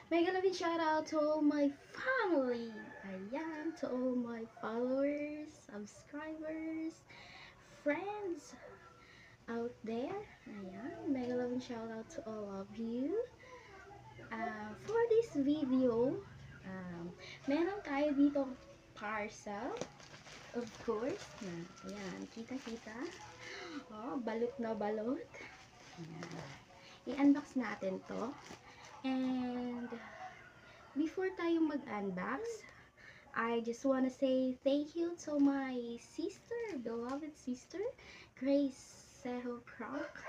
Mega love and shout out to all my family. Ayan, to all my followers, subscribers, friends out there. Ayan, mega love and shout out to all of you. For this video, meron tayo dito parcel. Of course, na, ayan, kita-kita. Oh, balot na balot. Ayan. I-unbox natin to. And before tayo mag-unbox, I just wanna say thank you to my sister, beloved sister, Grace Seho Croc.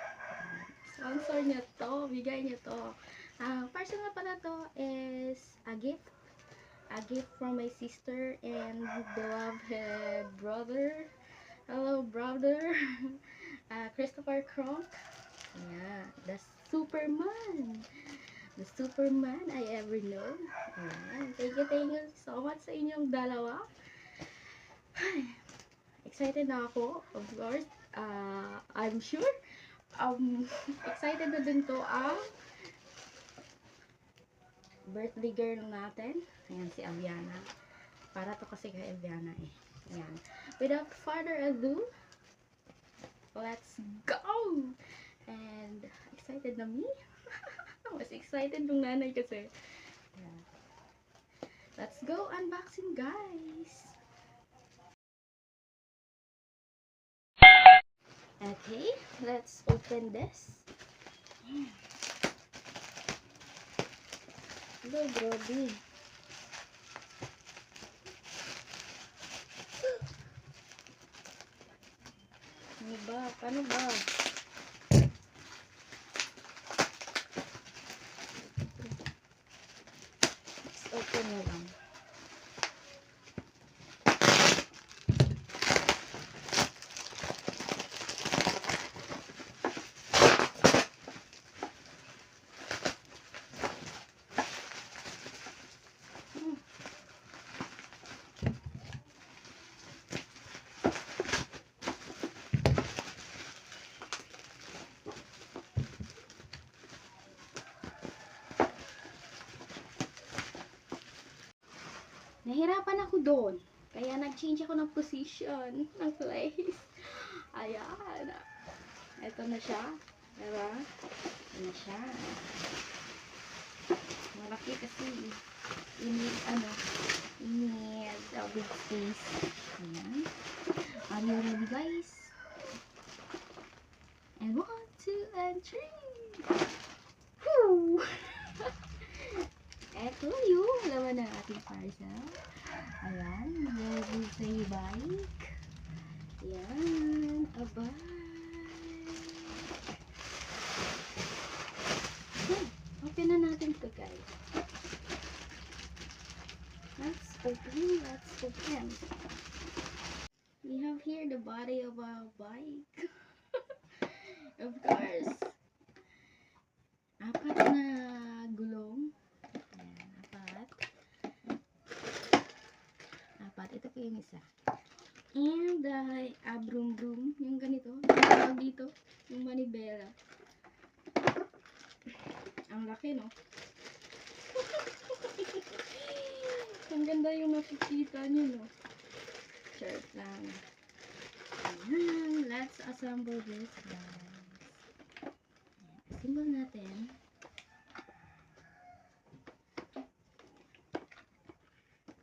Sponsor niya to, bigay niya to. Parcel na pala to is a gift from my sister and beloved brother. Hello, brother. Christopher Croc. Yeah, the Superman. The Superman I ever know. Ayan. Thank you so much sa inyong dalawa. Excited na ako, of course. I'm sure. Excited na din to ang birthday girl natin. Ayan, si Aviana. Para to kasi kay Aviana eh. Ayan. Without further ado, let's go! And excited na me. Mas excited nung nanay kasi. Ayan. Let's go unboxing, guys! Okay, let's open this. Hello, grabe. Ano ba? Paano ba? Let's open na lang. Nahirapan ako doon. Kaya nag-change ako ng position, ng place. Ayan. Ito na siya. Diba? Ito na siya. Malaki kasi. Init a big space. Ayan. Are you ready, guys? And 1, 2, and 3. Woo! Eto yung laman ng ating parcel. Ayan, ready say bike. Ayan, abay. Okay, open na natin to, guys. Let's open. We have here the body of our bike. Of course. Apat na gulong. Ito po yung isa. And brum brum, yung ganito, yung dito, yung manibela. Ang laki, no? Ang ganda yung nakikita nyo, no? Shirt lang. Ayan, let's assemble this, guys. Assemble natin.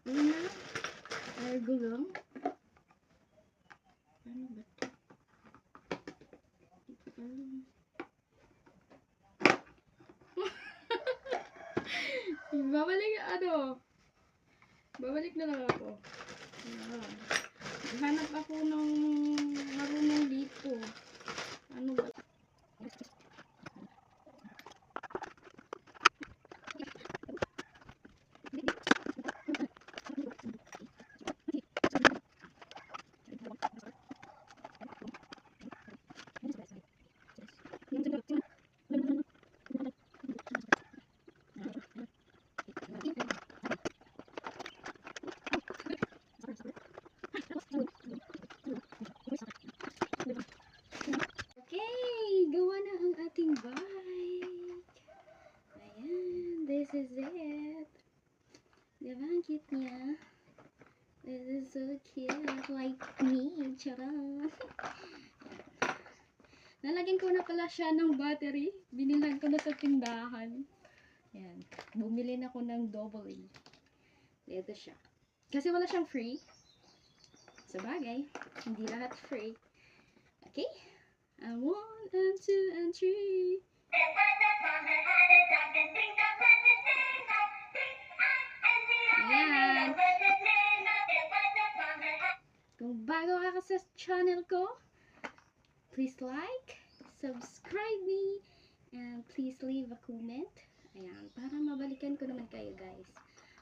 Una, gulong. Ano ba ito? Babalik na lang ako. Hanap ako ng marunong dito. Ano ba? this is it. Diba, ang cute niya? This is so cute, like me, charot. Nalagyan ko na pala siya ng battery. Binilan ko na sa tindahan. Ayan. Bumili na ako ng double A. Ito siya. Kasi wala siyang free. Sa bagay, hindi lahat free. Okay? And 1, and 2, and 3. Ayan. Kung bago ka sa channel ko, please like, subscribe me, and please leave a comment. Ayan, para mabalikan ko naman kayo, guys.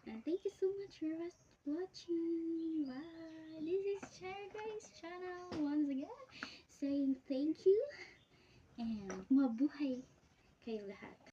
And thank you so much for watching. Bye. This is Cher Guys channel once again saying thank you and mabuhay kayo lahat.